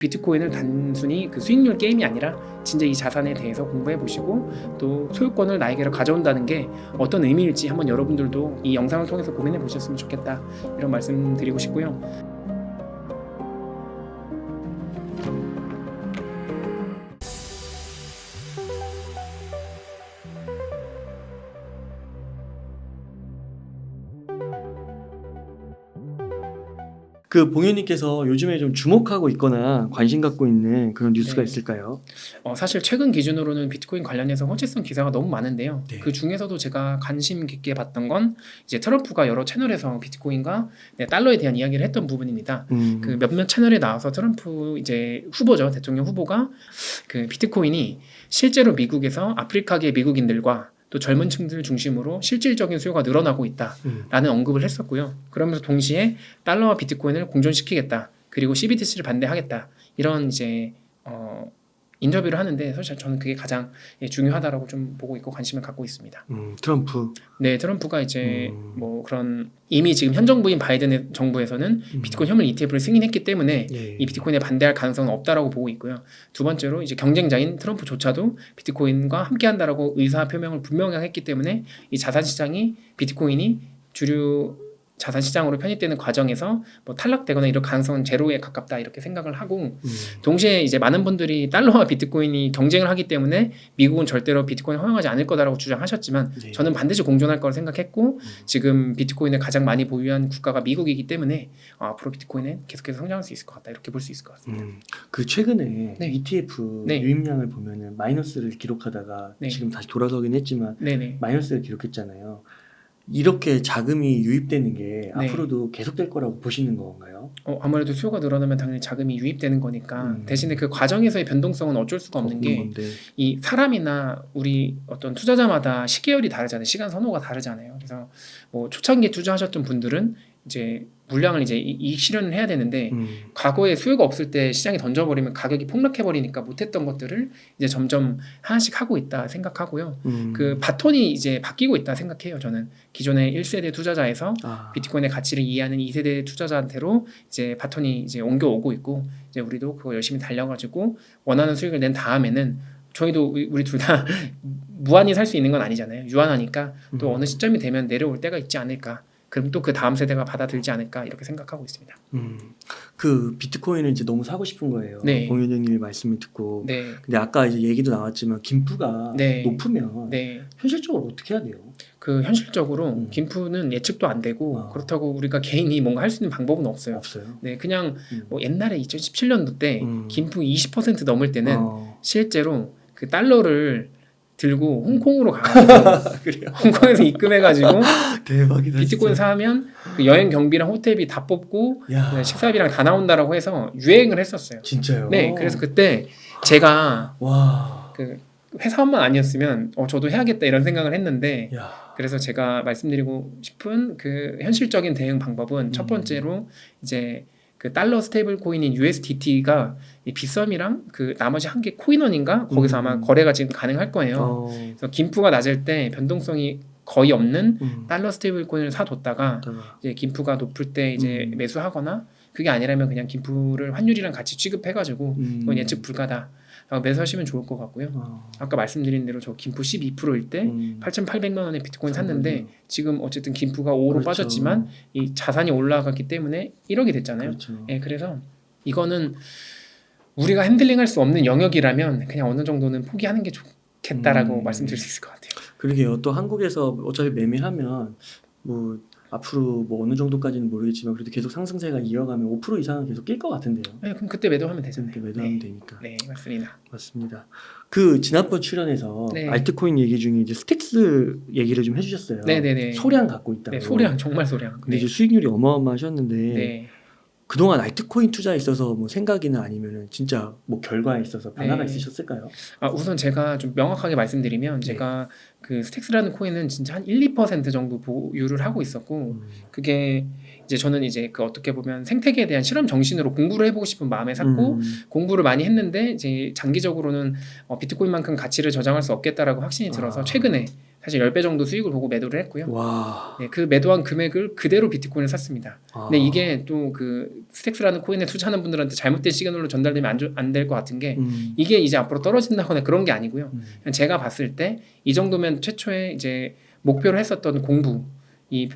비트코인을 단순히 그 수익률 게임이 아니라 진짜 이 자산에 대해서 공부해 보시고 또 소유권을 나에게로 가져온다는 게 어떤 의미일지 한번 여러분들도 이 영상을 통해서 고민해 보셨으면 좋겠다, 이런 말씀 드리고 싶고요. 그 봉현님께서 요즘에 좀 주목하고 있거나 관심 갖고 있는 그런 뉴스가 네. 있을까요? 사실 최근 기준으로는 비트코인 관련해서 허위성 기사가 너무 많은데요. 네. 그 중에서도 제가 관심 깊게 봤던 건 이제 트럼프가 여러 채널에서 비트코인과 달러에 대한 이야기를 했던 부분입니다. 그 몇몇 채널에 나와서 트럼프 이제 후보죠, 대통령 후보가 그 비트코인이 실제로 미국에서 아프리카계 미국인들과 또 젊은 층들 중심으로 실질적인 수요가 늘어나고 있다라는 언급을 했었고요. 그러면서 동시에 달러와 비트코인을 공존시키겠다, 그리고 CBDC를 반대하겠다, 이런 이제 인터뷰를 하는데 사실 저는 그게 가장 중요하다라고 좀 보고 있고 관심을 갖고 있습니다. 트럼프. 네, 트럼프가 이제 뭐 그런 이미 지금 현 정부인 바이든 정부에서는 비트코인 현물 ETF를 승인했기 때문에 예. 이 비트코인에 반대할 가능성은 없다라고 보고 있고요. 두 번째로 이제 경쟁자인 트럼프조차도 비트코인과 함께한다라고 의사 표명을 분명히 했기 때문에 이 자산 시장이 비트코인이 주류 자산 시장으로 편입되는 과정에서 뭐 탈락되거나 이럴 가능성은 제로에 가깝다, 이렇게 생각을 하고, 동시에 이제 많은 분들이 달러와 비트코인이 경쟁을 하기 때문에 미국은 절대로 비트코인을 허용하지 않을 거다라고 주장하셨지만 네. 저는 반드시 공존할 거라 생각했고, 지금 비트코인을 가장 많이 보유한 국가가 미국이기 때문에 앞으로 비트코인은 계속해서 성장할 수 있을 것 같다, 이렇게 볼 수 있을 것 같습니다. 그 최근에 네. ETF 네. 유입량을 보면은 마이너스를 기록하다가 네. 지금 다시 돌아서긴 했지만 네네. 마이너스를 기록했잖아요. 이렇게 자금이 유입되는 게 네. 앞으로도 계속될 거라고 보시는 건가요? 아무래도 수요가 늘어나면 당연히 자금이 유입되는 거니까 대신에 그 과정에서의 변동성은 어쩔 수가 없는 게 건데. 이 사람이나 우리 어떤 투자자마다 시계열이 다르잖아요. 시간 선호가 다르잖아요. 그래서 뭐 초창기에 투자하셨던 분들은 이제 물량을 이제 이익 실현을 해야 되는데 과거에 수요가 없을 때 시장에 던져버리면 가격이 폭락해버리니까 못했던 것들을 이제 점점 하나씩 하고 있다 생각하고요. 그 바톤이 이제 바뀌고 있다 생각해요. 저는 기존의 1세대 투자자에서 비트코인의 가치를 이해하는 2세대 투자자한테로 이제 바톤이 이제 옮겨오고 있고, 이제 우리도 그거 열심히 달려가지고 원하는 수익을 낸 다음에는 저희도 우리 둘 다 무한히 살 수 있는 건 아니잖아요. 유한하니까 또 어느 시점이 되면 내려올 때가 있지 않을까. 그럼 또 그 다음 세대가 받아들지 않을까, 이렇게 생각하고 있습니다. 그 비트코인을 이제 너무 사고 싶은 거예요. 네. 봉현님의 말씀을 듣고. 네. 근데 아까 이제 얘기도 나왔지만 김프가 네. 높으면 네. 현실적으로 어떻게 해야 돼요? 그 현실적으로 김프는 예측도 안 되고 그렇다고 우리가 개인이 뭔가 할 수 있는 방법은 없어요. 없어요. 네, 그냥 뭐 옛날에 2017년도 때 김프 20% 넘을 때는 실제로 그 달러를 들고 홍콩으로 가가지고 그래요? 홍콩에서 입금해가지고 대박이다. 비트코인 진짜. 사면 그 여행 경비랑 호텔비 다 뽑고 야. 식사비랑 다 나온다라고 해서 유행을 했었어요. 진짜요? 네, 그래서 그때 제가 와. 그 회사원만 아니었으면 저도 해야겠다, 이런 생각을 했는데, 야. 그래서 제가 말씀드리고 싶은 그 현실적인 대응 방법은 첫 번째로 이제 그 달러 스테이블 코인인 USDT가 이 빗썸이랑 그 나머지 한 개 코인원인가 거기서 아마 거래가 지금 가능할 거예요. 그래서 김프가 낮을 때 변동성이 거의 없는 달러 스테이블 코인을 사뒀다가 이제 김프가 높을 때 이제 매수하거나, 그게 아니라면 그냥 김프를 환율이랑 같이 취급해가지고 이건 예측 불가다 매수하시면 좋을 것 같고요. 아까 말씀드린 대로 저 김프 12%일 때 8,800만 원에 비트코인 샀는데 지금 어쨌든 김프가 5로 그렇죠. 빠졌지만 이 자산이 올라갔기 때문에 1억이 됐잖아요. 그렇죠. 예, 그래서 이거는 우리가 핸들링할 수 없는 영역이라면 그냥 어느 정도는 포기하는 게 좋겠다라고 말씀드릴 수 있을 것 같아요. 그러게요. 또 한국에서 어차피 매매하면 뭐 앞으로 뭐 어느 정도까지는 모르겠지만 그래도 계속 상승세가 이어가면 5% 이상은 계속 낄 것 같은데요. 네, 그럼 그때 매도하면 되잖아요. 그때 매도하면 되니까. 네, 맞습니다. 맞습니다. 그 지난번 출연에서 네. 알트코인 얘기 중에 이제 스택스 얘기를 좀 해주셨어요. 네네네. 소량 갖고 있다고. 네, 소량, 정말 소량. 근데 이제 수익률이 어마어마하셨는데 네. 그동안 알트코인 투자에 있어서 뭐 생각이나 아니면은 진짜 뭐 결과에 있어서 변화가 네. 있으셨을까요? 우선 제가 좀 명확하게 말씀드리면 제가 그 스택스라는 코인은 진짜 한 1~2% 정도 보유를 하고 있었고, 그게 이제 저는 이제 그 어떻게 보면 생태계에 대한 실험 정신으로 공부를 해보고 싶은 마음에 샀고 공부를 많이 했는데 이제 장기적으로는 비트코인만큼 가치를 저장할 수 없겠다라고 확신이 들어서 최근에 사실 10배 정도 수익을 보고 매도를 했고요. 와. 네, 그 매도한 금액을 그대로 비트코인을 샀습니다. 아. 근데 이게 또 그 스택스라는 코인에 투자하는 분들한테 잘못된 시그널로 전달되면 안 될 것 같은 게 이게 이제 앞으로 떨어진다거나 그런 게 아니고요. 그냥 제가 봤을 때 이 정도면 최초에 이제 목표로 했었던 공부, 이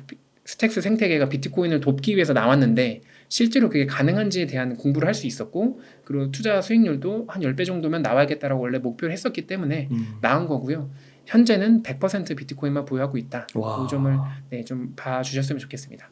스택스 생태계가 비트코인을 돕기 위해서 나왔는데 실제로 그게 가능한지에 대한 공부를 할 수 있었고, 그리고 투자 수익률도 한 10배 정도면 나와야겠다라고 원래 목표를 했었기 때문에 나온 거고요. 현재는 100% 비트코인만 보유하고 있다. 와. 그 점을 네, 좀 봐주셨으면 좋겠습니다.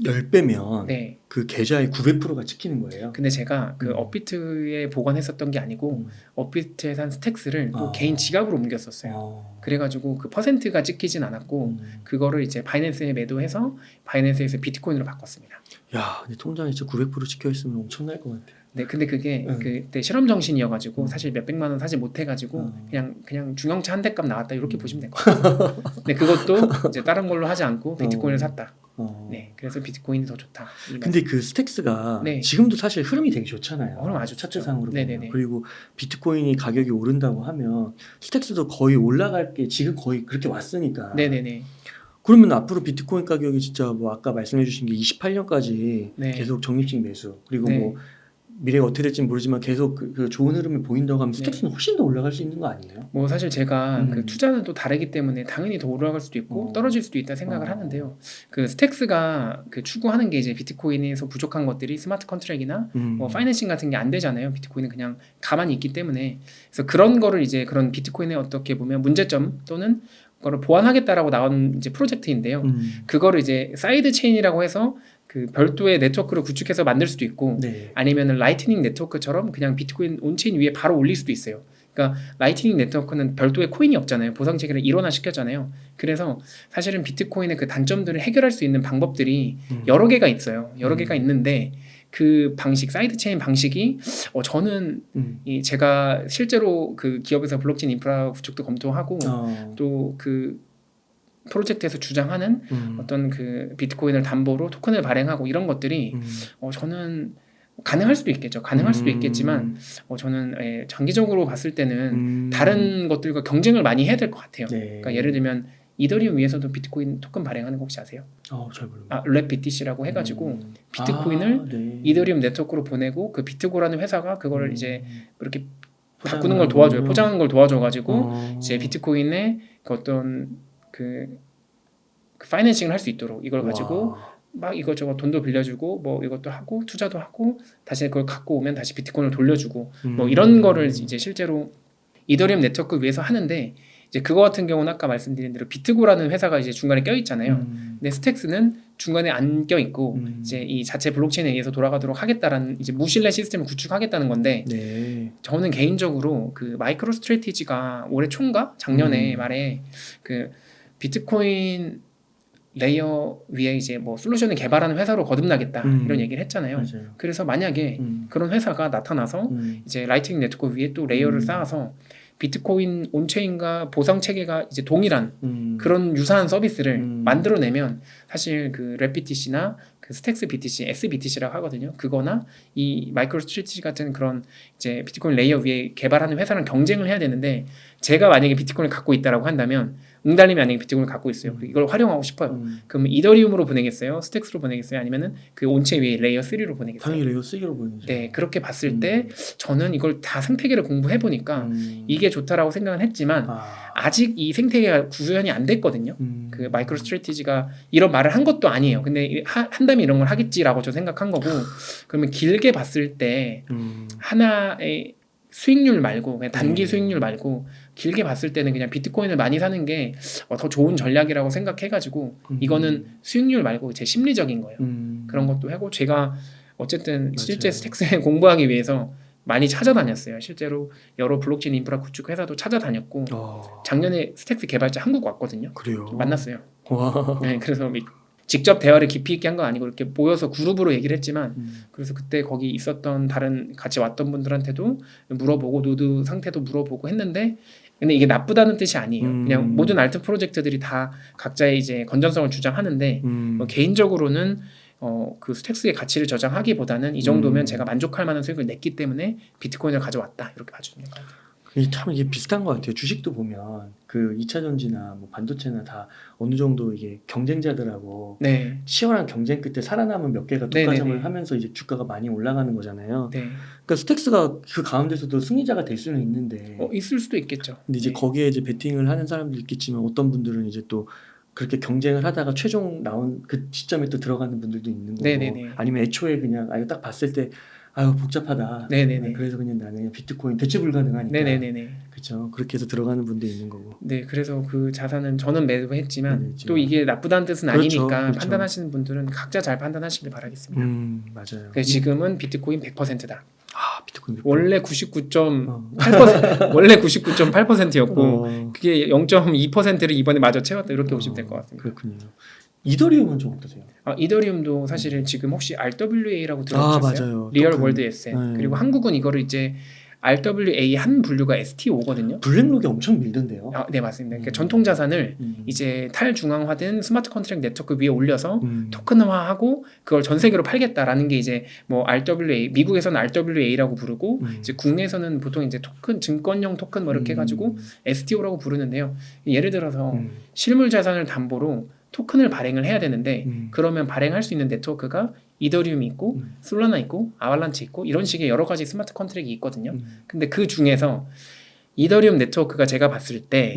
10배면 네. 그 계좌의 900%가 찍히는 거예요. 근데 제가 그 업비트에 보관했었던 게 아니고 업비트에 산 스택스를 또 개인 지갑으로 옮겼었어요. 그래가지고 그 퍼센트가 찍히진 않았고 그거를 이제 바이낸스에 매도해서 바이낸스에서 비트코인으로 바꿨습니다. 야, 근데 통장에 진짜 900% 찍혀 있으면 엄청날 것 같아요. 네, 근데 그게 그때 실험 정신이어가지고 사실 몇 백만 원 사지 못해가지고 그냥 중형차 한 대 값 나왔다 이렇게 보시면 될 것 같아요. 근데 그것도 이제 다른 걸로 하지 않고 비트코인을 샀다. 네, 그래서 비트코인이 더 좋다. 근데 그 스택스가 네. 지금도 사실 흐름이 되게 좋잖아요. 흐름 아주 좋죠. 차트상으로 보면. 네네네. 그리고 비트코인이 가격이 오른다고 하면 스택스도 거의 올라갈 게 지금 거의 그렇게 왔으니까. 네네네. 그러면 앞으로 비트코인 가격이 진짜 뭐 아까 말씀해주신 게 28년까지 네. 계속 적립식 매수 그리고 네. 뭐 미래가 어떻게 될지는 모르지만 계속 그 좋은 흐름을 보인다고 하면 스택스는 훨씬 더 올라갈 수 있는 거 아니에요? 뭐 사실 제가 그 투자는 또 다르기 때문에 당연히 더 올라갈 수도 있고 떨어질 수도 있다 생각을 하는데요. 그 스택스가 그 추구하는 게 이제 비트코인에서 부족한 것들이 스마트 컨트랙이나 뭐 파이낸싱 같은 게 안 되잖아요. 비트코인은 그냥 가만히 있기 때문에. 그래서 그런 거를 이제 그런 비트코인의 어떻게 보면 문제점 또는 그거를 보완하겠다라고 나온 이제 프로젝트인데요. 그거를 이제 사이드 체인이라고 해서 그 별도의 네트워크를 구축해서 만들 수도 있고 네. 아니면은 라이트닝 네트워크처럼 그냥 비트코인 온체인 위에 바로 올릴 수도 있어요. 그러니까 라이트닝 네트워크는 별도의 코인이 없잖아요. 보상 체계를 일원화 시켰잖아요. 그래서 사실은 비트코인의 그 단점들을 해결할 수 있는 방법들이 여러 개가 있어요. 여러 개가 있는데 그 방식 사이드 체인 방식이 저는 제가 실제로 그 기업에서 블록체인 인프라 구축도 검토하고 또 그 프로젝트에서 주장하는 어떤 그 비트코인을 담보로 토큰을 발행하고 이런 것들이 저는 가능할 수도 있겠죠. 가능할 수도 있겠지만 저는 장기적으로 봤을 때는 다른 것들과 경쟁을 많이 해야 될 것 같아요. 네. 그러니까 예를 들면 이더리움 위에서도 비트코인 토큰 발행하는 거 혹시 아세요? 잘 몰라요. 랩 BTC라고 해가지고 비트코인을 네. 이더리움 네트워크로 보내고 그 비트고라는 회사가 그거를 이제 이렇게 포장하는 바꾸는 걸 도와줘요. 거군요. 포장하는 걸 도와줘가지고 이제 비트코인의 그 어떤 그 파이낸싱을 할 수 있도록 이걸 가지고 와. 막 이것저것 돈도 빌려주고 뭐 이것도 하고 투자도 하고 다시 그걸 갖고 오면 다시 비트코인을 돌려주고 뭐 이런 거를 이제 실제로 이더리움 네트워크 위에서 하는데 이제 그거 같은 경우는 아까 말씀드린 대로 비트고라는 회사가 이제 중간에 껴 있잖아요. 근데 스택스는 중간에 안 껴 있고 이제 이 자체 블록체인에 의해서 돌아가도록 하겠다라는 이제 무신뢰 시스템을 구축하겠다는 건데 네. 저는 개인적으로 그 마이크로 스트래티지가 올해 초인가 작년에 말에 그 비트코인 레이어 위에 이제 뭐 솔루션을 개발하는 회사로 거듭나겠다 이런 얘기를 했잖아요. 맞아요. 그래서 만약에 그런 회사가 나타나서 이제 라이트닝 네트워크 위에 또 레이어를 쌓아서 비트코인 온체인과 보상 체계가 이제 동일한 그런 유사한 서비스를 만들어내면 사실 그 랩 BTC나 그 스택스 BTC, SBTC라고 하거든요. 그거나 이 마이크로 스트래티지 같은 그런 이제 비트코인 레이어 위에 개발하는 회사랑 경쟁을 해야 되는데 제가 만약에 비트코인을 갖고 있다라고 한다면 웅달님이 만약에 비트코인을 갖고 있어요. 이걸 활용하고 싶어요. 그럼 이더리움으로 보내겠어요? 스택스로 보내겠어요? 아니면은 그 온체 위에 레이어 3로 보내겠어요? 당연히 레이어 3로 보내죠. 네, 그렇게 봤을 때 저는 이걸 다 생태계를 공부해 보니까 이게 좋다라고 생각은 했지만 아직 이 생태계가 구현이 안 됐거든요. 그 마이크로 스트래티지가 이런 말을 한 것도 아니에요. 근데 한다면 이런 걸 하겠지라고 저 생각한 거고 그러면 길게 봤을 때 하나의 수익률 말고 그냥 단기 수익률 말고 길게 봤을 때는 그냥 비트코인을 많이 사는 게 더 좋은 전략이라고 생각해가지고 이거는 수익률 말고 제 심리적인 거예요. 그런 것도 하고 제가 어쨌든 맞아요. 실제 스택스에 공부하기 위해서 많이 찾아다녔어요. 실제로 여러 블록체인 인프라 구축 회사도 찾아다녔고 작년에 스택스 개발자 한국 왔거든요. 그래요. 만났어요. 와. 네, 그래서 직접 대화를 깊이 있게 한 건 아니고 이렇게 모여서 그룹으로 얘기를 했지만 그래서 그때 거기 있었던 다른 같이 왔던 분들한테도 물어보고 노드 상태도 물어보고 했는데 근데 이게 나쁘다는 뜻이 아니에요. 그냥 모든 알트 프로젝트들이 다 각자의 이제 건전성을 주장하는데 뭐 개인적으로는 그 스택스의 가치를 저장하기보다는 이 정도면 제가 만족할 만한 수익을 냈기 때문에 비트코인을 가져왔다 이렇게 봐주는 것 같아요. 이게 참 이게 비슷한 것 같아요. 주식도 보면 그 2차 전지나 뭐 반도체나 다 어느 정도 이게 경쟁자들하고 네. 치열한 경쟁 끝에 살아남은 몇 개가 네네네. 독과점을 하면서 이제 주가가 많이 올라가는 거잖아요. 네. 그러니까 스택스가 그 가운데서도 승리자가 될 수는 있는데, 있을 수도 있겠죠. 근데 이제 네. 거기에 이제 베팅을 하는 사람도 있겠지만 어떤 분들은 이제 또 그렇게 경쟁을 하다가 최종 나온 그 시점에 또 들어가는 분들도 있는 거고, 네네네. 아니면 애초에 그냥 이거 딱 봤을 때 아유 복잡하다. 네네네. 그래서 그냥 나는 그냥 비트코인 대체 불가능하니까. 네네네네. 그렇죠. 그렇게 해서 들어가는 분도 있는 거고. 네, 그래서 그 자산은 저는 매도했지만 매도했지만. 또 이게 나쁘다는 뜻은 그렇죠, 아니니까 그렇죠. 판단하시는 분들은 각자 잘 판단하시길 바라겠습니다. 맞아요. 그래서 지금은 비트코인 100%다. 비트코인 원래 99.8% 원래 99.8%였고 그게 0.2%를 이번에 마저 채웠다 이렇게 보시면 될 것 같습니다. 그렇군요. 이더리움은 좀 어떠세요? 이더리움도 사실은 지금 혹시 RWA라고 아, 들어보셨어요? 맞아요. 리얼 토큰. 월드 에셋. 네. 그리고 한국은 이거를 이제 RWA 한 분류가 STO거든요. 블랙록이 엄청 밀던데요. 네, 맞습니다. 그러니까 전통 자산을 음. 이제 탈중앙화된 스마트 컨트랙트 네트워크 위에 올려서 음. 토큰화하고 그걸 전 세계로 팔겠다라는 게 이제 뭐 RWA, 미국에서는 RWA라고 부르고 이제 국내에서는 보통 이제 토큰, 증권형 토큰 뭐 이렇게 해가지고 STO라고 부르는데요. 예를 들어서 실물 자산을 담보로 토큰을 발행을 해야 되는데 그러면 발행할 수 있는 네트워크가 이더리움이 있고 솔라나 있고 아발란치 있고 이런 식의 여러 가지 스마트 컨트랙이 있거든요. 근데 그 중에서 이더리움 네트워크가 제가 봤을 때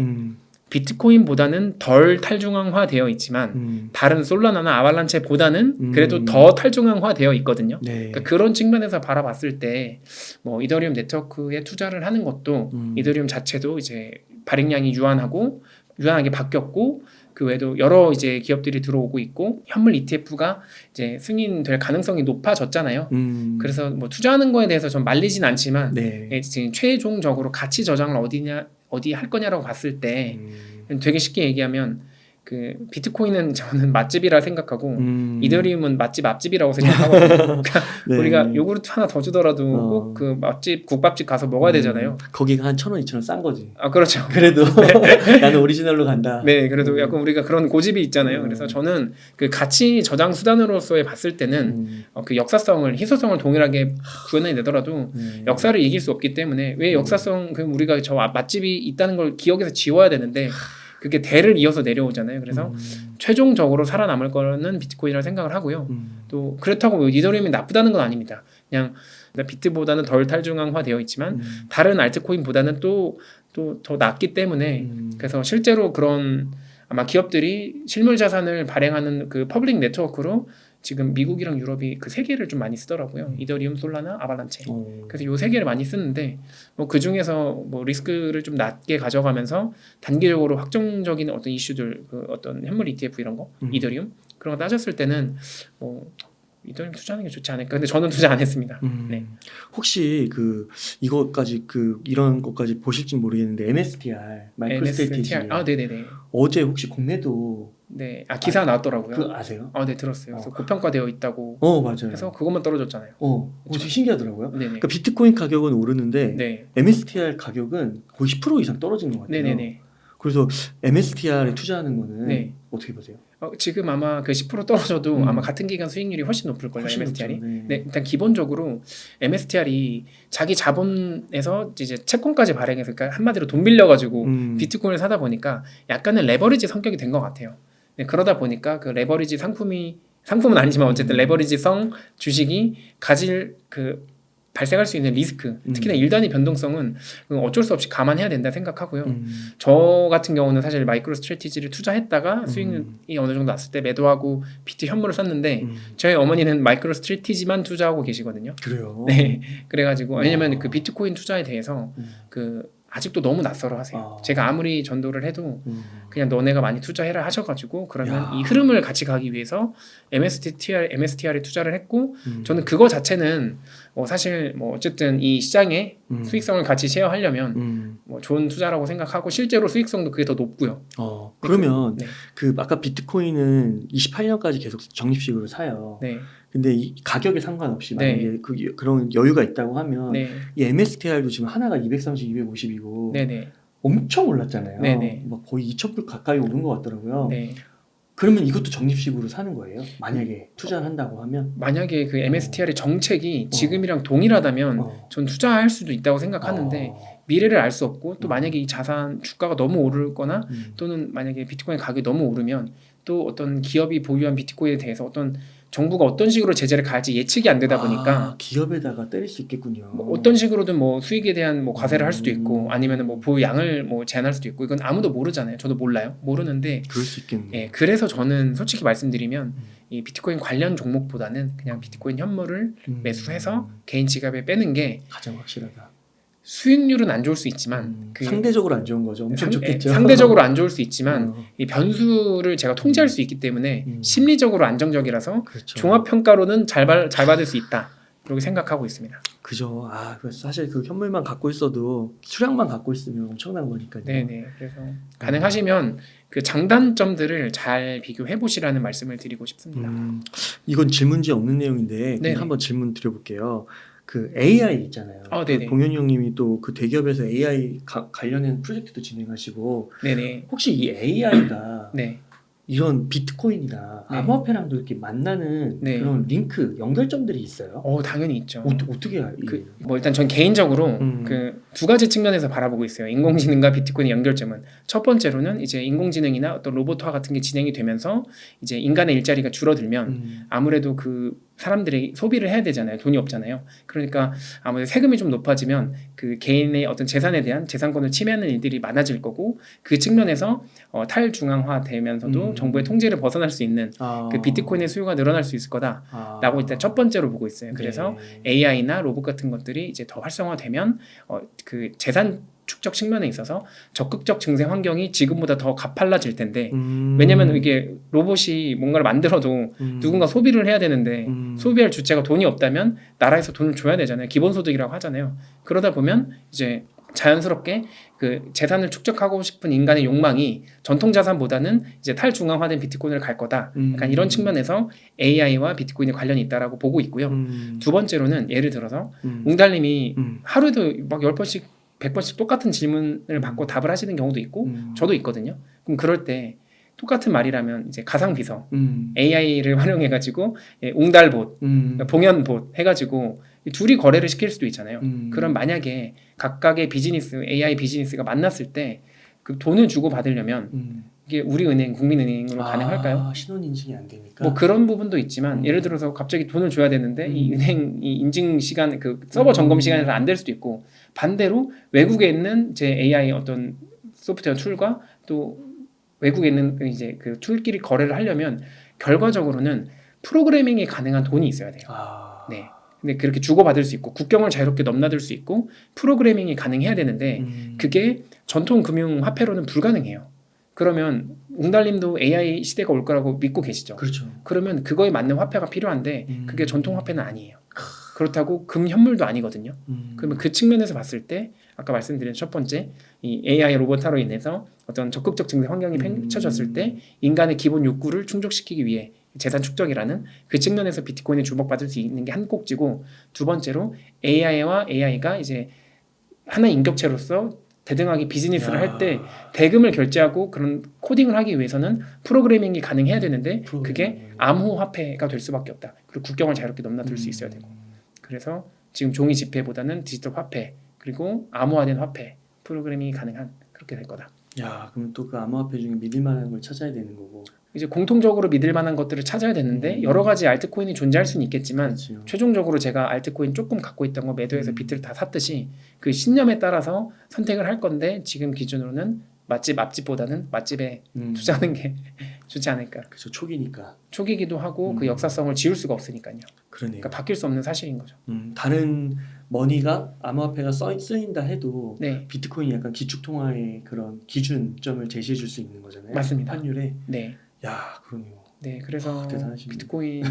비트코인보다는 덜 탈중앙화되어 있지만 다른 솔라나나 아발란체보다는 그래도 더 탈중앙화되어 있거든요. 네. 그러니까 그런 측면에서 바라봤을 때 뭐 이더리움 네트워크에 투자를 하는 것도 이더리움 자체도 이제 발행량이 유한하게 바뀌었고 그 외에도 여러 이제 기업들이 들어오고 있고 현물 ETF가 이제 승인될 가능성이 높아졌잖아요. 그래서 뭐 투자하는 거에 대해서 좀 말리진 않지만 네. 지금 최종적으로 가치 저장을 어디 할 거냐라고 봤을 때 되게 쉽게 얘기하면 그 비트코인은 저는 맛집이라 생각하고 이더리움은 맛집 앞집이라고 생각하거든요. 그러니까 네. 우리가 요구르트 하나 더 주더라도 꼭 그 맛집 국밥집 가서 먹어야 되잖아요. 거기가 한 1,000원, 2,000원 싼 거지. 그렇죠. 그래도 나는 오리지널로 간다. 네, 그래도 약간 우리가 그런 고집이 있잖아요. 그래서 저는 그 가치 저장 수단으로서의 봤을 때는 그 희소성을 동일하게 구현해내더라도 역사를 이길 수 없기 때문에 왜 역사성 그 우리가 저 맛집이 있다는 걸 기억에서 지워야 되는데 그게 대를 이어서 내려오잖아요. 그래서 최종적으로 살아남을 거는 비트코인이라고 생각을 하고요. 또 그렇다고 이더리움이 나쁘다는 건 아닙니다. 그냥 비트보다는 덜 탈중앙화되어 있지만 다른 알트코인보다는 또 더 낫기 때문에 그래서 실제로 그런 아마 기업들이 실물 자산을 발행하는 그 퍼블릭 네트워크로 지금 미국이랑 유럽이 그 세 개를 좀 많이 쓰더라고요. 이더리움, 솔라나, 아발란체. 그래서 요 세 개를 많이 쓰는데 뭐 그 중에서 뭐 리스크를 좀 낮게 가져가면서 단기적으로 확정적인 어떤 이슈들, 그 어떤 현물 ETF 이런 거, 이더리움 그런 거 따졌을 때는 뭐 이더리움 투자하는 게 좋지 않을까. 근데 저는 투자 안 했습니다. 네. 혹시 그 이것까지 그 이런 것까지 보실지 모르겠는데 MSTR 마이크로 스트래티지 네네네. 어제 혹시 국내도 네, 기사 나왔더라고요. 그 아세요? 네, 들었어요. 그래서 고평가되어 있다고. 맞아요. 그래서 그것만 떨어졌잖아요. 되게 신기하더라고요. 네네. 그러니까 비트코인 가격은 오르는데 네. MSTR 가격은 거의 10% 이상 떨어진 것 같아요. 네네네. 그래서 MSTR에 투자하는 거는 네. 어떻게 보세요? 지금 아마 그 10% 떨어져도 아마 같은 기간 수익률이 훨씬 높을 거예요. MSTR이. 높죠. 네. 네, 일단 기본적으로 MSTR이 자기 자본에서 이제 채권까지 발행해서 그러니까 한마디로 돈 빌려가지고 비트코인을 사다 보니까 약간은 레버리지 성격이 된 것 같아요. 네, 그러다 보니까 그 레버리지 상품은 아니지만 어쨌든 레버리지성 주식이 가질 그 발생할 수 있는 리스크, 특히나 1단위 변동성은 어쩔 수 없이 감안해야 된다 생각하고요. 저 같은 경우는 사실 마이크로 스트래티지를 투자했다가 수익이 어느 정도 났을 때 매도하고 비트 현물을 샀는데 저희 어머니는 마이크로 스트래티지만 투자하고 계시거든요. 그래요? 네, 그래가지고 왜냐면 그 비트코인 투자에 대해서 그 아직도 너무 낯설어 하세요. 제가 아무리 전도를 해도 그냥 너네가 많이 투자해라 하셔가지고 그러면 이 흐름을 같이 가기 위해서 MSTR에 투자를 했고 저는 그거 자체는 사실 어쨌든 이 시장에 수익성을 같이 쉐어하려면 좋은 투자라고 생각하고 실제로 수익성도 그게 더 높고요. 그러면 네. 그 아까 비트코인은 28년까지 계속 적립식으로 사요. 네. 근데 이 가격에 상관없이 만약에 그런 여유가 있다고 하면 이 MSTR도 지금 하나가 230, 250이고 엄청 올랐잖아요. 막 거의 2,000불 가까이 오른 것 같더라고요. 네. 그러면 이것도 적립식으로 사는 거예요? 만약에 투자를 한다고 하면? 만약에 그 MSTR의 정책이 지금이랑 동일하다면 전 투자할 수도 있다고 생각하는데 미래를 알 수 없고 또 만약에 이 자산 주가가 너무 오르거나 또는 만약에 비트코인 가격이 너무 오르면 또 어떤 기업이 보유한 비트코인에 대해서 어떤 정부가 어떤 식으로 제재를 가할지 예측이 안 되다 보니까 기업에다가 때릴 수 있겠군요. 뭐 어떤 식으로든 뭐 수익에 대한 뭐 과세를 할 수도 있고 아니면은 뭐 보유량을 뭐 제한할 수도 있고 이건 아무도 모르잖아요. 저도 몰라요. 모르는데 그럴 수 있겠네요. 예, 그래서 저는 솔직히 말씀드리면 이 비트코인 관련 종목보다는 그냥 비트코인 현물을 매수해서 개인 지갑에 빼는 게 가장 확실하다. 수익률은 안 좋을 수 있지만 상대적으로 안 좋은 거죠. 엄청 좋겠죠. 상대적으로 안 좋을 수 있지만 이 변수를 제가 통제할 수 있기 때문에 심리적으로 안정적이라서 그렇죠. 종합 평가로는 잘 받을 수 있다. 그렇게 생각하고 있습니다. 그죠. 사실 그 현물만 갖고 있어도 수량만 갖고 있으면 엄청난 거니까요. 네네. 그래서 가능하시면 그 장단점들을 잘 비교해 보시라는 말씀을 드리고 싶습니다. 이건 질문지 없는 내용인데 한번 질문 드려볼게요. 그 AI 있잖아요. 그 봉현이 형님이 또 그 대기업에서 AI 관련된 프로젝트도 진행하시고, 네네. 혹시 이 AI가 네. 이런 비트코인이나 암호화폐랑도 이렇게 만나는 그런 링크 연결점들이 있어요? 당연히 있죠. 어떻게 뭐 일단 전 개인적으로 그 두 가지 측면에서 바라보고 있어요. 인공지능과 비트코인의 연결점은 첫 번째로는 이제 인공지능이나 어떤 로봇화 같은 게 진행이 되면서 이제 인간의 일자리가 줄어들면 아무래도 그 사람들이 소비를 해야 되잖아요. 돈이 없잖아요. 그러니까 아무래도 세금이 좀 높아지면 그 개인의 어떤 재산에 대한 재산권을 침해하는 일들이 많아질 거고 그 측면에서 탈중앙화 되면서도 정부의 통제를 벗어날 수 있는 그 비트코인의 수요가 늘어날 수 있을 거다라고 일단 첫 번째로 보고 있어요. 그래서 AI나 로봇 같은 것들이 이제 더 활성화되면 그 재산 축적 측면에 있어서 적극적 증세 환경이 지금보다 더 가팔라질 텐데 왜냐면 이게 로봇이 뭔가를 만들어도 누군가 소비를 해야 되는데 소비할 주체가 돈이 없다면 나라에서 돈을 줘야 되잖아요. 기본소득이라고 하잖아요. 그러다 보면 이제 자연스럽게 그 재산을 축적하고 싶은 인간의 욕망이 전통 자산보다는 이제 탈중앙화된 비트코인을 갈 거다. 약간 이런 측면에서 AI와 비트코인이 관련이 있다라고 보고 있고요. 두 번째로는 예를 들어서 웅달님이 하루에도 막 10번씩 100번씩 똑같은 질문을 받고 답을 하시는 경우도 있고 저도 있거든요. 그럼 그럴 때 똑같은 말이라면 이제 가상비서 AI를 활용해가지고 웅달봇, 봉현봇 해가지고 둘이 거래를 시킬 수도 있잖아요. 그럼 만약에 각각의 비즈니스, AI 비즈니스가 만났을 때 그 돈을 주고 받으려면 이게 우리은행, 국민은행으로 가능할까요? 신원인증이 안 되니까. 뭐 그런 부분도 있지만 예를 들어서 갑자기 돈을 줘야 되는데 이 은행 이 인증 시간 그 서버 점검 시간에서 안 될 수도 있고 반대로 외국에 있는 제 AI 어떤 소프트웨어 툴과 또 외국에 있는 이제 그 툴끼리 거래를 하려면 결과적으로는 프로그래밍이 가능한 돈이 있어야 돼요. 네. 근데 그렇게 주고받을 수 있고 국경을 자유롭게 넘나들 수 있고 프로그래밍이 가능해야 되는데 그게 전통 금융 화폐로는 불가능해요. 그러면 웅달님도 AI 시대가 올 거라고 믿고 계시죠? 그렇죠. 그러면 그거에 맞는 화폐가 필요한데 그게 전통 화폐는 아니에요. 그렇다고 금현물도 아니거든요. 그러면 그 측면에서 봤을 때 아까 말씀드린 첫 번째 이 AI 로봇화로 인해서 어떤 적극적 증세 환경이 펼쳐졌을 때 인간의 기본 욕구를 충족시키기 위해 재산 축적이라는 그 측면에서 비트코인에 주목받을 수 있는 게 한 꼭지고 두 번째로 AI와 AI가 이제 하나의 인격체로서 대등하게 비즈니스를 할 때 대금을 결제하고 그런 코딩을 하기 위해서는 프로그래밍이 가능해야 되는데 그게 암호화폐가 될 수밖에 없다. 그리고 국경을 자유롭게 넘나들 수 있어야 되고 그래서 지금 종이 지폐보다는 디지털 화폐 그리고 암호화된 화폐 프로그래밍이 가능한 그렇게 될 거다. 야, 그럼 또 그 암호화폐 중에 믿을 만한 걸 찾아야 되는 거고. 이제 공통적으로 믿을 만한 것들을 찾아야 되는데 여러 가지 알트코인이 존재할 수는 있겠지만 그렇죠. 최종적으로 제가 알트코인 조금 갖고 있던 거 매도해서 비트를 다 샀듯이 그 신념에 따라서 선택을 할 건데 지금 기준으로는 맛집 앞집보다는 맛집에 투자하는 게 좋지 않을까. 그렇죠. 초기니까. 초기기도 하고 그 역사성을 지울 수가 없으니까요. 그러네요. 그러니까 바뀔 수 없는 사실인 거죠. 다른 머니가 암호화폐가 쓰인다 해도 비트코인이 약간 기축통화의 그런 기준점을 제시해 줄 수 있는 거잖아요. 맞습니다. 환율에. 네. 야, 그러네요. 네, 그래서 대단하시네. 비트코인을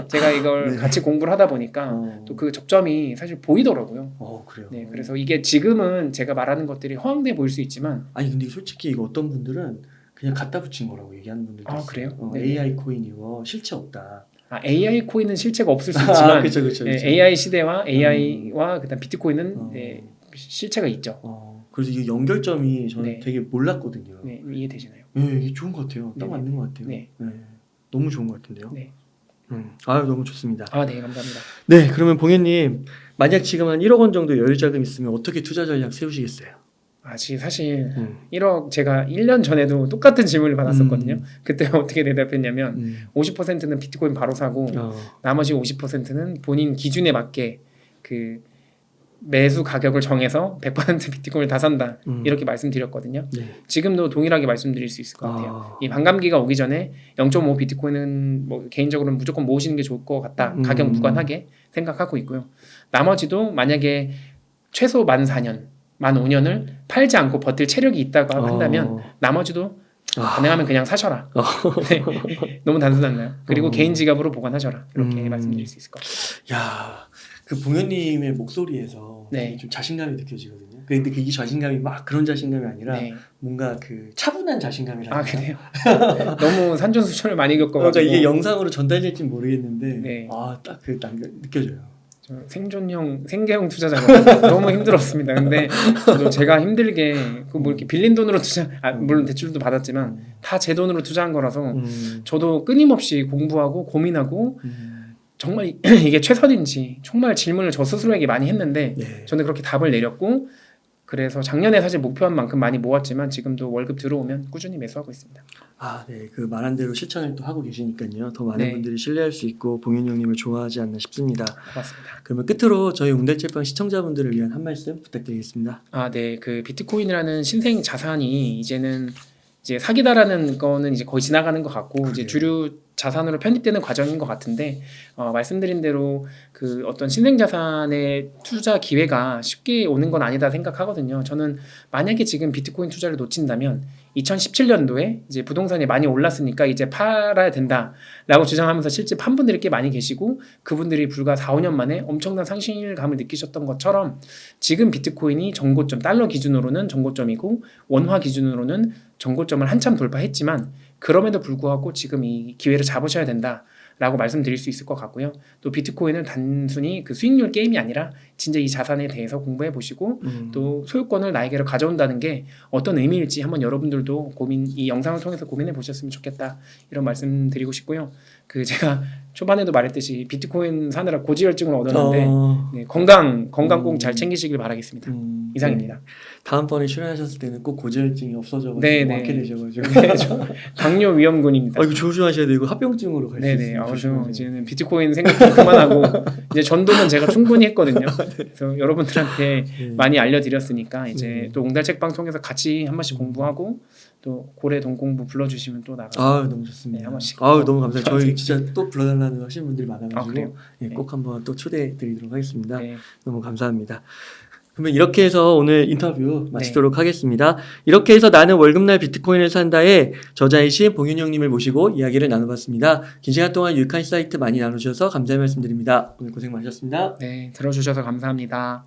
제가 이걸 같이 공부를 하다 보니까 또 그 접점이 사실 보이더라고요. 그래요. 네, 그래서 이게 지금은 제가 말하는 것들이 허황돼 보일 수 있지만 아니 근데 솔직히 이거 어떤 분들은 그냥 갖다 붙인 거라고 얘기하는 분들도 있어요. 그래요? AI 코인이고 실체 없다. AI 코인은 실체가 없을 수 있지만 그쵸. AI 시대와 AI와 그다음 비트코인은 실체가 있죠. 그래서 이 연결점이 저는 되게 몰랐거든요. 네, 이해되시나요? 네, 이게 좋은 것 같아요. 딱 맞는 것 같아요. 네. 너무 좋은 것 같은데요. 네. 아유, 너무 좋습니다. 네, 감사합니다. 네, 그러면 봉현님 만약 지금 한 1억 원 정도 여유 자금 있으면 어떻게 투자 전략 세우시겠어요? 아직 사실 1억 제가 1년 전에도 똑같은 질문을 받았었거든요. 그때 어떻게 대답했냐면 50%는 비트코인 바로 사고 나머지 50%는 본인 기준에 맞게 그 매수 가격을 정해서 100% 비트코인을 다 산다 이렇게 말씀드렸거든요. 네. 지금도 동일하게 말씀드릴 수 있을 것 같아요. 이 반감기가 오기 전에 0.5 비트코인은 뭐 개인적으로는 무조건 모으시는 게 좋을 것 같다. 가격 무관하게 생각하고 있고요. 나머지도 만약에 최소 만 4년, 만 5년을 팔지 않고 버틸 체력이 있다고 한다면 나머지도 가능하면 그냥 사셔라. 네. 너무 단순한가요? 그리고 개인 지갑으로 보관하셔라. 이렇게 말씀드릴 수 있을 것 같아요. 야, 그 봉현님의 목소리에서 네. 좀 자신감이 느껴지거든요. 근데 이 자신감이 막 그런 자신감이 아니라 네. 뭔가 그 차분한 자신감이랄까. 그래요? 너무 산전수전을 많이 겪어가지고 그러니까 이게 영상으로 전달될지 모르겠는데 네. 딱 그 느껴져요. 생계형 투자자거든요. 너무 힘들었습니다. 근데 저도 제가 힘들게 뭐 이렇게 빌린 돈으로 투자, 물론 대출도 받았지만 다 제 돈으로 투자한 거라서 저도 끊임없이 공부하고 고민하고 정말 이게 최선인지 정말 질문을 저 스스로에게 많이 했는데 네. 저는 그렇게 답을 내렸고 그래서 작년에 사실 목표한 만큼 많이 모았지만 지금도 월급 들어오면 꾸준히 매수하고 있습니다. 네. 그 말한 대로 실천을 또 하고 계시니까요. 더 많은 네. 분들이 신뢰할 수 있고 봉윤 형님을 좋아하지 않나 싶습니다. 고맙습니다. 그러면 끝으로 저희 웅달책방 시청자분들을 위한 한 말씀 부탁드리겠습니다. 네. 그 비트코인이라는 신생 자산이 이제는 이제 사기다라는 거는 이제 거의 지나가는 것 같고 이제 주류 자산으로 편입되는 과정인 것 같은데 말씀드린 대로 그 어떤 신생 자산의 투자 기회가 쉽게 오는 건 아니다 생각하거든요. 저는 만약에 지금 비트코인 투자를 놓친다면 2017년도에 이제 부동산이 많이 올랐으니까 이제 팔아야 된다라고 주장하면서 실제 판 분들이 꽤 많이 계시고 그분들이 불과 4, 5년 만에 엄청난 상실감을 느끼셨던 것처럼 지금 비트코인이 정고점, 달러 기준으로는 정고점이고 원화 기준으로는 정고점을 한참 돌파했지만 그럼에도 불구하고 지금 이 기회를 잡으셔야 된다라고 말씀드릴 수 있을 것 같고요. 또 비트코인은 단순히 그 수익률 게임이 아니라 진짜 이 자산에 대해서 공부해 보시고 또 소유권을 나에게로 가져온다는 게 어떤 의미일지 한번 여러분들도 이 영상을 통해서 고민해 보셨으면 좋겠다 이런 말씀 드리고 싶고요. 그 제가 초반에도 말했듯이 비트코인 사느라 고지혈증을 얻었는데 네, 건강 꼭 잘 챙기시길 바라겠습니다. 이상입니다. 네. 다음번에 출연하셨을 때는 꼭 고지혈증이 없어져가지고 완쾌 되셔가지고 네, 당뇨 위험군입니다. 이거 조심하셔야 돼요. 이거 합병증으로 갈 수 있어요. 네네. 이제는 비트코인 생각 좀 그만하고 이제 전도는 제가 충분히 했거든요. 그래서 여러분들한테 많이 알려드렸으니까 이제 또 웅달책방 통해서 같이 한 번씩 공부하고 또 고래 동공부 불러주시면 또 나가서 너무 좋습니다. 네, 한 번씩. 너무 감사해요. 저희 진짜 또 불러달라는 하시는 분들이 많아가지고 네. 꼭 한번 또 초대해드리도록 하겠습니다. 네. 너무 감사합니다. 그러면 이렇게 해서 오늘 인터뷰 마치도록 하겠습니다. 이렇게 해서 나는 월급날 비트코인을 산다의 저자이신 봉윤 형님을 모시고 이야기를 나눠봤습니다. 긴 시간 동안 유익한 사이트 많이 나눠주셔서 감사의 말씀드립니다. 오늘 고생 많으셨습니다. 네, 들어주셔서 감사합니다.